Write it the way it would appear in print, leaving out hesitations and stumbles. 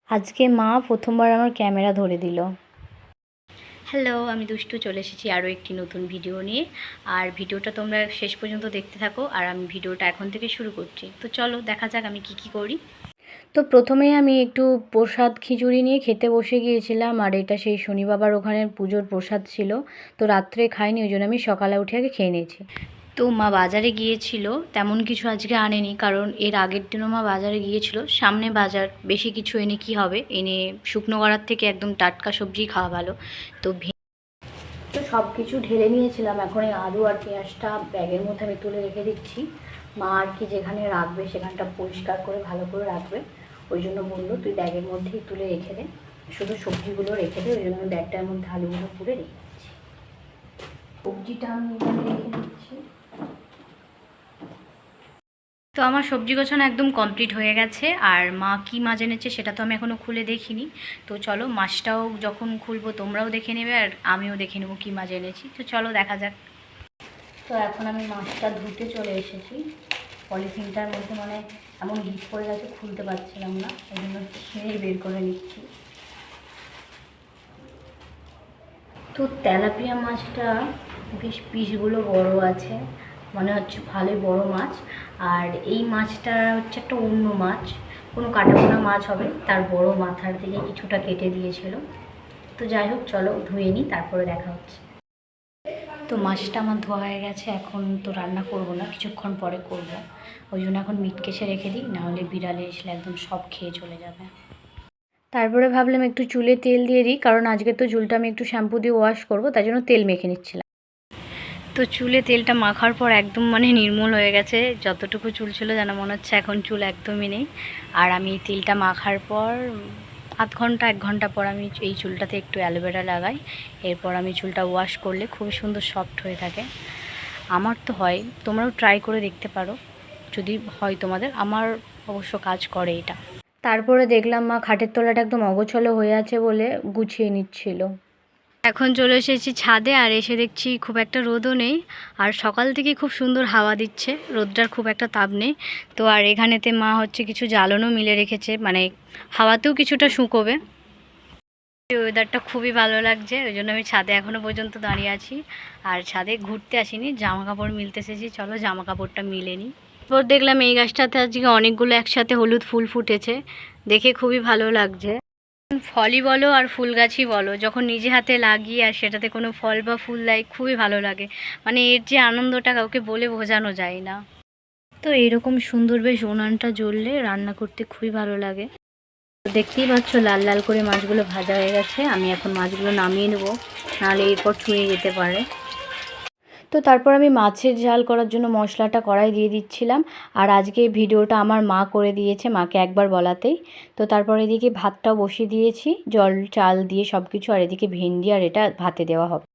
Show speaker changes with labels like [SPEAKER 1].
[SPEAKER 1] আজকে মা প্রথমবার আমার ক্যামেরা ধরে দিল। হ্যালো, আমি দুষ্টু চলে এসেছি আরও একটি নতুন ভিডিও নিয়ে। আর ভিডিওটা তোমরা শেষ পর্যন্ত দেখতে থাকো। আর আমি ভিডিওটা এখন থেকে শুরু করছি। তো চলো দেখা যাক আমি কি করি। তো প্রথমেই আমি একটু প্রসাদ খিচুড়ি নিয়ে খেতে বসে গিয়েছিলাম। আর এটা সেই শনি বাবার ওখানে পুজোর প্রসাদ ছিল। তো রাত্রে খাইনি, ওই জন্য আমি সকালে উঠে আগে খেয়ে নিয়েছি। তো মা বাজারে গিয়েছিল, তেমন কিছু আজকে আনেনি, কারণ এর আগের দিনও মা বাজারে গিয়েছিল। সামনে বাজার, বেশি কিছু এনে কি হবে, এনে শুকনো করার থেকে একদম টাটকা সবজি খাওয়া ভালো। তো সব কিছু ঢেলে নিয়েছিলাম। এখন এই আলু আর পেঁয়াজটা ব্যাগের মধ্যে আমি তুলে রেখে দিচ্ছি। মা আর কি যেখানে রাখবে সেখানটা পরিষ্কার করে ভালো করে রাখবে, ওই জন্য বললো তুই ব্যাগের মধ্যেই তুলে রেখে দে, শুধু সবজিগুলো রেখে দে। ওই জন্য আমি ব্যাগটার মধ্যে আলুগুলো তুলে রেখে দিচ্ছি। সবজিটা আমি এখানে রেখে দিচ্ছি। তো আমার সবজি গোছানো একদম কমপ্লিট হয়ে গেছে। আর মা কী মাছ এনেছে সেটা তো আমি এখনও খুলে দেখিনি। তো চলো মাছটাও যখন খুলবো তোমরাও দেখে নেবে আর আমিও দেখে নেবো কী মাছ এনেছি। তো চলো দেখা যাক। তো এখন আমি মাছটা ধুতে চলে এসেছি। পলিথিনটার মধ্যে মানে এমন হিট পড়ে গেছে, খুলতে পারছিলাম না, ওই জন্য ছিঁড়েই বের করে নিচ্ছি। তো তেলাপিয়া মাছটা বেশ পিসগুলো বড় আছে, মনে হচ্ছে ভালোই বড় মাছ। আর এই মাছটা হচ্ছে একটা অন্য মাছ, কোনো কাটাপোনা মাছ হবে, তার বড় মাথার দিকে কিছুটা কেটে দিয়েছিল। তো যাই হোক চলো ধুয়ে নিই, তারপরে দেখা হচ্ছে। তো মাছটা আমার ধোয়া হয়ে গেছে, এখন তো রান্না করব না, কিছুক্ষণ পরে করব। ওই জন্য এখন মিট কেসে রেখে দিই, নাহলে বিড়ালে এসলে একদম সব খেয়ে চলে যাবে। তারপরে ভাবলাম একটু চুলে তেল দিয়ে দিই, কারণ আজকে তো চুলটা আমি একটু শ্যাম্পু দিয়ে ওয়াশ করব, তাই জন্য তেল মেখে নিচ্ছিলাম। তো চুলে তেলটা মাখার পর একদম মানে নির্মূল হয়ে গেছে, যতটুকু চুল ছিল যেন মনে হচ্ছে এখন চুল একদমই নেই। আর আমি তেলটা মাখার পর আধ ঘন্টা 1 ঘন্টা পর আমি এই চুলটাতে একটু অ্যালোভেরা লাগাই। এরপর আমি চুলটা ওয়াশ করলে খুবই সুন্দর সফট হয়ে থাকে। আমার তো হয়, তোমরাও ট্রাই করে দেখতে পারো যদি হয় তোমাদের। আমার অবশ্য কাজ করে এটা। তারপরে দেখলাম মা খাটের তলাটা একদম অগোছালো হয়ে আছে বলে গুছিয়ে নিচ্ছিল। এখন চলে এসেছি ছাদে, আর এসে দেখছি খুব একটা রোদও নেই, আর সকাল থেকে খুব সুন্দর হাওয়া দিচ্ছে, রোদটার খুব একটা তাপ নেই। তো আর এখানেতে মা হচ্ছে কিছু জ্বালনও মিলে রেখেছে, মানে হাওয়াতেও কিছুটা শুকোবে। ওয়েদারটা খুবই ভালো লাগছে, ওই জন্য আমি ছাদে এখনও পর্যন্ত দাঁড়িয়ে আছি। আর ছাদে ঘুরতে আসিনি, জামা কাপড় মিলতে এসেছি, চলো জামা কাপড়টা মিলে নিই। এরপর দেখলাম এই গাছটাতে আজকে অনেকগুলো একসাথে হলুদ ফুল ফুটেছে, দেখে খুবই ভালো লাগছে। ফলই বলো আর ফুল গাছই বলো, যখন নিজে হাতে লাগিয়ে আর সেটাতে কোনো ফল বা ফুল দেয় খুবই ভালো লাগে। মানে এর যে আনন্দটা কাউকে বলে বোঝানো যায় না। তো এরকম সুন্দর বেশ উনানটা জ্বললে রান্না করতে খুবই ভালো লাগে। দেখতেই পাচ্ছ লাল লাল করে মাছগুলো ভাজা হয়ে গেছে, আমি এখন মাছগুলো নামিয়ে নেবো, নাহলে এরপর চুঁয়ে যেতে পারে। তো তারপর আমি মাছের ঝাল করার জন্য মশলাটা কড়াই দিয়ে দিচ্ছিলাম। আর আজকে ভিডিওটা আমার মা করে দিয়েছে, মাকে একবার বলাতেই। তো তারপর এদিকে ভাতটাও বসিয়ে দিয়েছি, জল চাল দিয়ে সব কিছু। আর এদিকে ভেন্ডি আর এটা ভাতে দেওয়া হবে।